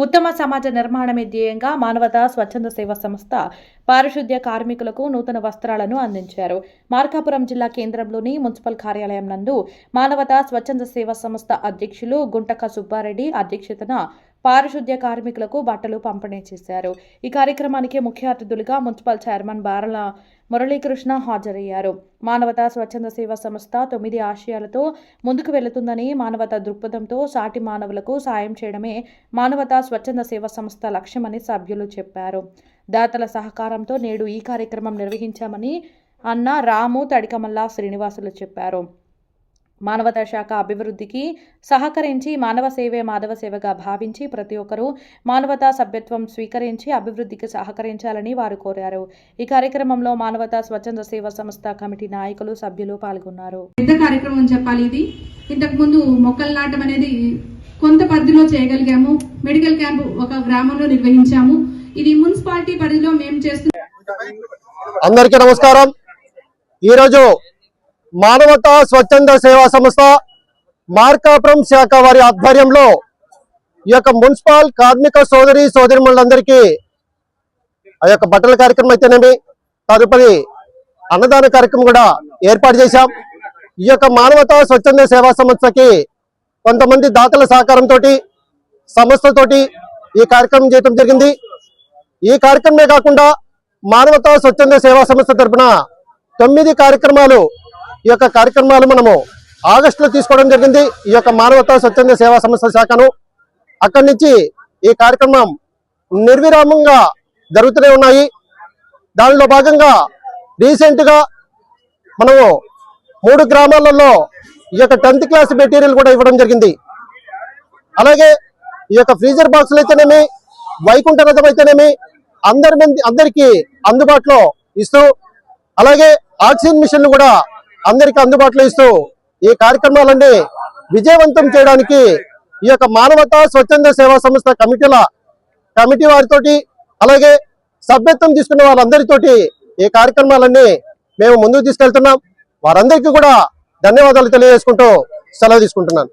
ఉత్తమ సమాజ నిర్మాణమే ధ్యేయంగా మానవతా స్వచ్ఛంద సేవా సంస్థ పారిశుద్ధ్య కార్మికులకు నూతన వస్త్రాలను అందించారు. మార్కాపురం జిల్లా కేంద్రంలోని మున్సిపల్ కార్యాలయం నందు మానవతా స్వచ్ఛంద సేవా సంస్థ అధ్యక్షులు గుంటక సుబ్బారెడ్డి అధ్యక్షతన పారిశుద్ధ్య కార్మికులకు బట్టలు పంపిణీ చేశారు. ఈ కార్యక్రమానికి ముఖ్య అతిథులుగా మున్సిపల్ చైర్మన్ బారల మురళీకృష్ణ హాజరయ్యారు. మానవతా స్వచ్ఛంద సేవా సంస్థ 9 ఆశయాలతో ముందుకు వెళుతుందని, మానవతా దృక్పథంతో సాటి మానవులకు సాయం చేయడమే మానవతా స్వచ్ఛంద సేవా సంస్థ లక్ష్యమని సభ్యులు చెప్పారు. దాతల సహకారంతో నేడు ఈ కార్యక్రమం నిర్వహించామని అన్న రాము తడికమల్ల శ్రీనివాసులు చెప్పారు. మానవతా శాఖ అభివృద్ధికి సహకరించి మానవ సేవే మాధవ సేవగా భావించి ప్రతి ఒక్కరూ మానవతా సభ్యత్వం స్వీకరించి అభివృద్ధికి సహకరించాలని వారు కోరారు. ఈ కార్యక్రమంలో మానవతా స్వచ్ఛంద సేవా సంస్థ కమిటీ నాయకులు, సభ్యులు పాల్గొన్నారు. పెద్ద కార్యక్రమం చెప్పాలి ఇది. ఇంతకు ముందు మొక్కలు నాటం అనేది కొంత పరిధిలో చేయగలిగాము. మెడికల్ క్యాంప్ ఒక గ్రామంలో నిర్వహించాము. ఇది మున్సిపాలిటీ పరిధిలో మేము చేస్తున్నాం. అందరికీ నమస్కారం. ఈరోజు మానవతా స్వచ్ఛంద సేవా సంస్థ మార్కాపురం శాఖ వారి ఆధ్వర్యంలో ఈ యొక్క మున్సిపల్ కార్మిక సోదరిమణులందరికీ ఆ యొక్క బట్టల కార్యక్రమం అయితేనేమి, తదుపరి అన్నదాన కార్యక్రమం కూడా ఏర్పాటు చేశాం. ఈ యొక్క మానవతా స్వచ్ఛంద సేవా సంస్థకి కొంతమంది దాతల సహకారంతో సంస్థతోటి ఈ కార్యక్రమం చేయడం జరిగింది. ఈ కార్యక్రమమే కాకుండా మానవతా స్వచ్ఛంద సేవా సంస్థ తరఫున 9 కార్యక్రమాలు ఈ యొక్క కార్యక్రమాలు మనము ఆగస్టులో తీసుకోవడం జరిగింది. ఈ యొక్క మానవతా స్వచ్ఛంద సేవా సంస్థ శాఖను అక్కడి నుంచి ఈ కార్యక్రమం నిర్విరామంగా జరుగుతూనే ఉన్నాయి. దానిలో భాగంగా రీసెంట్ గా మనము 3 గ్రామాలలో ఈ యొక్క 10th క్లాస్ మెటీరియల్ కూడా ఇవ్వడం జరిగింది. అలాగే ఈ యొక్క ఫ్రీజర్ బాక్సులు అయితేనేమి, వైకుంఠ రథం అయితేనేమి అందరికీ అందుబాటులో ఇస్తూ, అలాగే ఆక్సిజన్ మిషన్లు కూడా అందరికీ అందుబాటులో ఇస్తూ ఈ కార్యక్రమాలన్నీ విజయవంతం చేయడానికి ఈ యొక్క మానవతా స్వచ్ఛంద సేవా సంస్థ కమిటీ వారితోటి, అలాగే సభ్యత్వం తీసుకున్న వాళ్ళందరితోటి ఈ కార్యక్రమాలన్నీ మేము ముందుకు తీసుకెళ్తున్నాం. వారందరికీ కూడా ధన్యవాదాలు తెలియజేసుకుంటూ సెలవు తీసుకుంటున్నాను.